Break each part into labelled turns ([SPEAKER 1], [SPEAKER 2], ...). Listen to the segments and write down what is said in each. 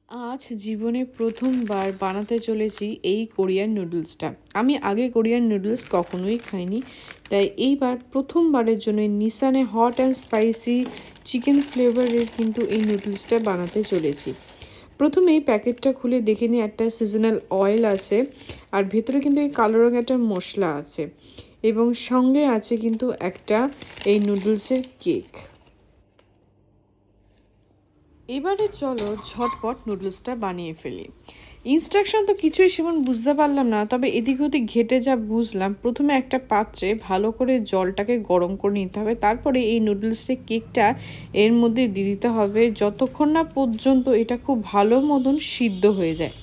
[SPEAKER 1] আজ জীবনে প্রথমবার বানাতে চলেছি এই কোরিয়ান নুডলসটা। আমি আগে কোরিয়ান নুডলস কখনোই খাইনি, তাই এইবার প্রথমবারের জন্য নিসানে হট অ্যান্ড স্পাইসি চিকেন ফ্লেভারের কিন্তু এই নুডলসটা বানাতে চলেছি। প্রথমেই প্যাকেটটা খুলে দেখে নিই একটা সিজনাল অয়েল আছে, আর ভেতরে কিন্তু এই কালো রঙের একটা মশলা আছে, এবং সঙ্গে আছে কিন্তু একটা এই নুডলসের কেক। এবারে চলো ঝটপট নুডলসটা বানিয়ে ফেলি। ইনস্ট্রাকশন তো কিছুই সেমন বুঝতে পারলাম না, তবে এদিক ওদিক ঘেটে যা বুঝলাম, প্রথমে একটা পাত্রে ভালো করে জলটাকে গরম করে নিতে হবে, তারপরে এই নুডলসের কেকটা এর মধ্যে দিয়ে দিতে হবে যতক্ষণ না পর্যন্ত এটা খুব ভালো মতন সিদ্ধ হয়ে যায়।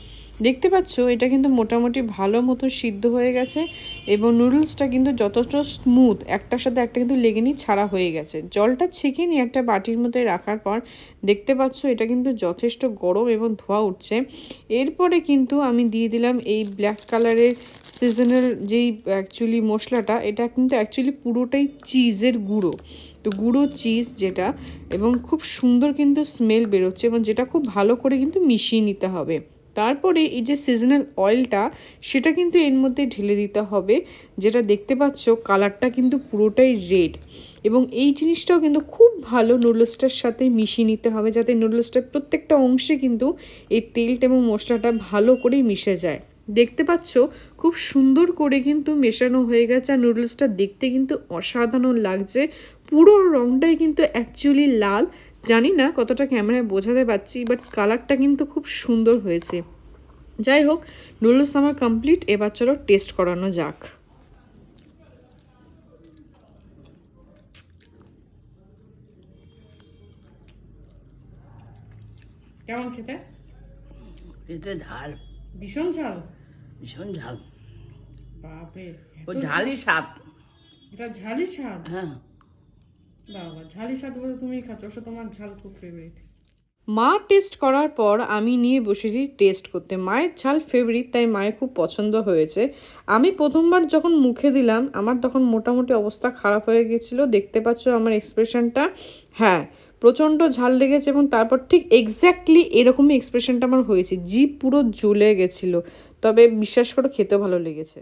[SPEAKER 1] দেখতে পাচ্ছ এটা কিন্তু মোটামুটি ভালো মতো সিদ্ধ হয়ে গেছে, এবং নুডলসটা কিন্তু যথেষ্ট স্মুথ, একটার সাথে একটা কিন্তু লেগে নিয়ে ছাড়া হয়ে গেছে। জলটা ছেঁকে নিয়ে একটা বাটির মধ্যে রাখার পর দেখতে পাচ্ছ এটা কিন্তু যথেষ্ট গরম এবং ধোঁয়া উঠছে। এরপরে কিন্তু আমি দিয়ে দিলাম এই ব্ল্যাক কালারের সিজনাল যেই অ্যাকচুয়ালি মশলাটা, এটা কিন্তু অ্যাকচুয়ালি পুরোটাই চিজের গুঁড়ো, তো গুঁড়ো চিজ যেটা, এবং খুব সুন্দর কিন্তু স্মেল বেরোচ্ছে, এবং যেটা খুব ভালো করে কিন্তু মিশিয়ে নিতে হবে। তারপরে এই যে সিজনাল অয়েলটা, সেটা কিন্তু এর মধ্যে ঢেলে দিতে হবে, যেটা দেখতে পাচ্ছ কালারটা কিন্তু পুরোটাই রেড, এবং এই জিনিসটাও কিন্তু খুব ভালো নুডলসটার সাথে মিশিয়ে নিতে হবে, যাতে নুডলসটার প্রত্যেকটা অংশে কিন্তু এই তেলটা এবং মশলাটা ভালো করে মিশে যায়। দেখতে পাচ্ছ খুব সুন্দর করে কিন্তু মেশানো হয়ে গেছে, আর নুডলসটা দেখতে কিন্তু অসাধারণ লাগছে। পুরো রঙটাই কিন্তু অ্যাকচুয়ালি লাল, জানি না কতটা ক্যামেরায় বোঝাতে পারছি, বাট কালারটা কিন্তু খুব সুন্দর হয়েছে। যাই হোক, নুডলস আমার কমপ্লিট, এবার চলো টেস্ট করানো যাক। কেমন খেতে?
[SPEAKER 2] খেতে ঝাল,
[SPEAKER 1] ভীষণ ঝাল।
[SPEAKER 2] ভীষণ ঝাল।
[SPEAKER 1] বাপরে,
[SPEAKER 2] ও ঝালই স্বাদ।
[SPEAKER 1] এটা ঝালই স্বাদ?
[SPEAKER 2] হ্যাঁ,
[SPEAKER 1] বাবা, ঝালি স্বাদ বলে তুমি খাচ্ছ, অবশ্য তোমার ঝাল খুব ফেভারিট। মা টেস্ট করার পর আমি নিয়ে বসেছি টেস্ট করতে। মায়ের ঝাল ফেভারিট, তাই মায়ের খুব পছন্দ হয়েছে। আমি প্রথমবার যখন মুখে দিলাম, আমার তখন মোটামুটি অবস্থা খারাপ হয়ে গেছিলো, দেখতে পাচ্ছ আমার এক্সপ্রেশনটা। হ্যাঁ, প্রচণ্ড ঝাল লেগেছে, এবং তারপর ঠিক এক্স্যাক্টলি এরকমই এক্সপ্রেশনটা আমার হয়েছে, জিভ পুরো জ্বলে গেছিলো। তবে বিশ্বাস করো, খেতেও ভালো লেগেছে।